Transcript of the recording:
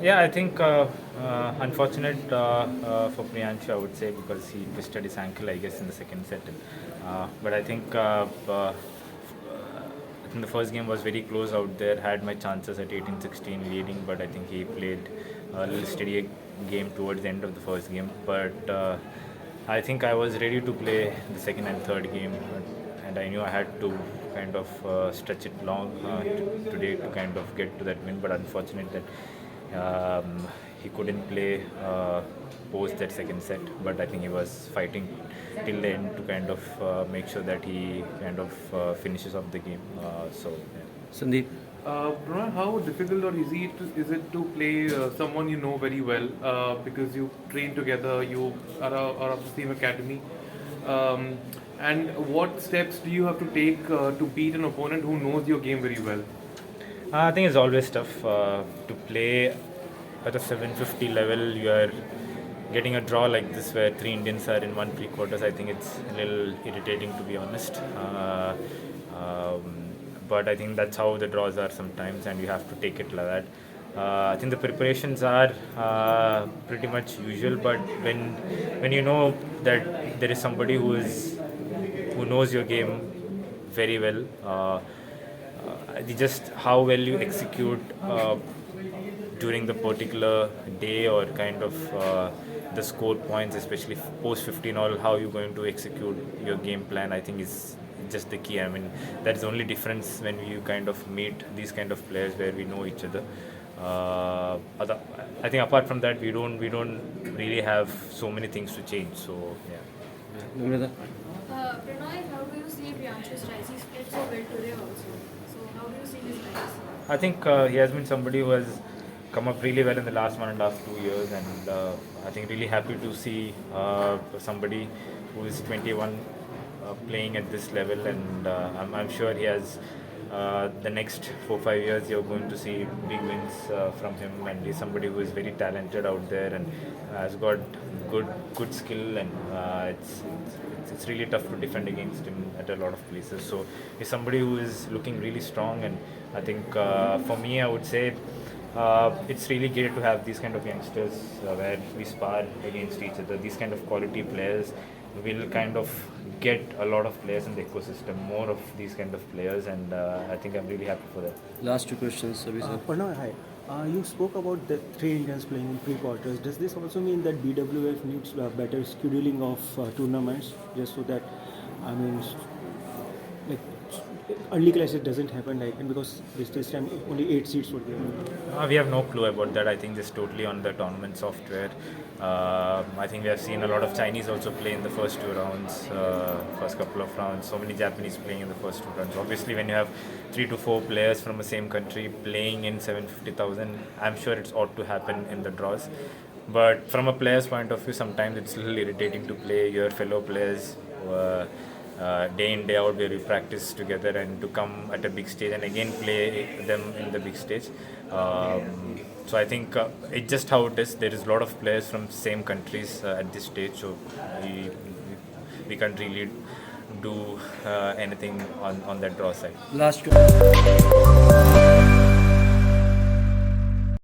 Yeah, I think unfortunate for Priyanshu, I would say, because he twisted his ankle, I guess, in the second set. But I think the first game was very close out there. Had my chances at 18-16 leading, but I think he played a little steadier game towards the end of the first game. But I think I was ready to play the second and third game, and I knew I had to kind of stretch it long today to kind of get to that win. But unfortunate that he couldn't play post that second set. But I think he was fighting till the end to kind of make sure that he kind of finishes off the game. Yeah. Sandeep. Prannoy, how difficult or easy is it to play someone you know very well because you train together, you are of the same academy? And what steps do you have to take to beat an opponent who knows your game very well? I think it's always tough to play at a 750 level. You are getting a draw like this where three Indians are in one pre-quarters. I think it's a little irritating, to be honest. But I think that's how the draws are sometimes, and you have to take it like that. I think the preparations are pretty much usual, but when you know that there is somebody who knows your game very well, just how well you execute during the particular day, or kind of the score points, especially post 15 all, how you're going to execute your game plan, I think is just the key. I mean, that's the only difference when you kind of meet these kind of players where we know each other. I think apart from that, we don't really have so many things to change. So yeah. Namrata. Prannoy, how do you see Priyanshu's rise? He played so well today also. So how do you see his rise? I think he has been somebody who has come up really well in the last 1.5 2 years, and I think really happy to see somebody who is 21 playing at this level, and I'm sure he has the next 4 5 years you're going to see big wins from him, and he's somebody who is very talented out there and has got good skill, and it's really tough to defend against him at a lot of places. So he's somebody who is looking really strong, and I think for me, I would say it's really great to have these kind of youngsters where we spar against each other. These kind of quality players will kind of get a lot of players in the ecosystem, more of these kind of players, and I think I'm really happy for that. Last two questions, Sabhi sir. Prannoy, hi. You spoke about the three Indians playing in pre-quarters. Does this also mean that BWF needs better scheduling of tournaments, just so that, I mean, like early clashes doesn't happen, like, and because this time only 8 seats were there. We have no clue about that. I think just totally on the tournament software. I think we have seen a lot of Chinese also play in the first 2 rounds, first couple of rounds. So many Japanese playing in the first 2 rounds. Obviously, when you have 3 to 4 players from the same country playing in 750,000, I'm sure it's ought to happen in the draws. But from a player's point of view, sometimes it's a little irritating to play your fellow players day in day out, where we practice together, and to come at a big stage and again play them in the big stage. So I think it's just how it is. There is a lot of players from same countries at this stage, so we can't really do anything on that draw side. Last two.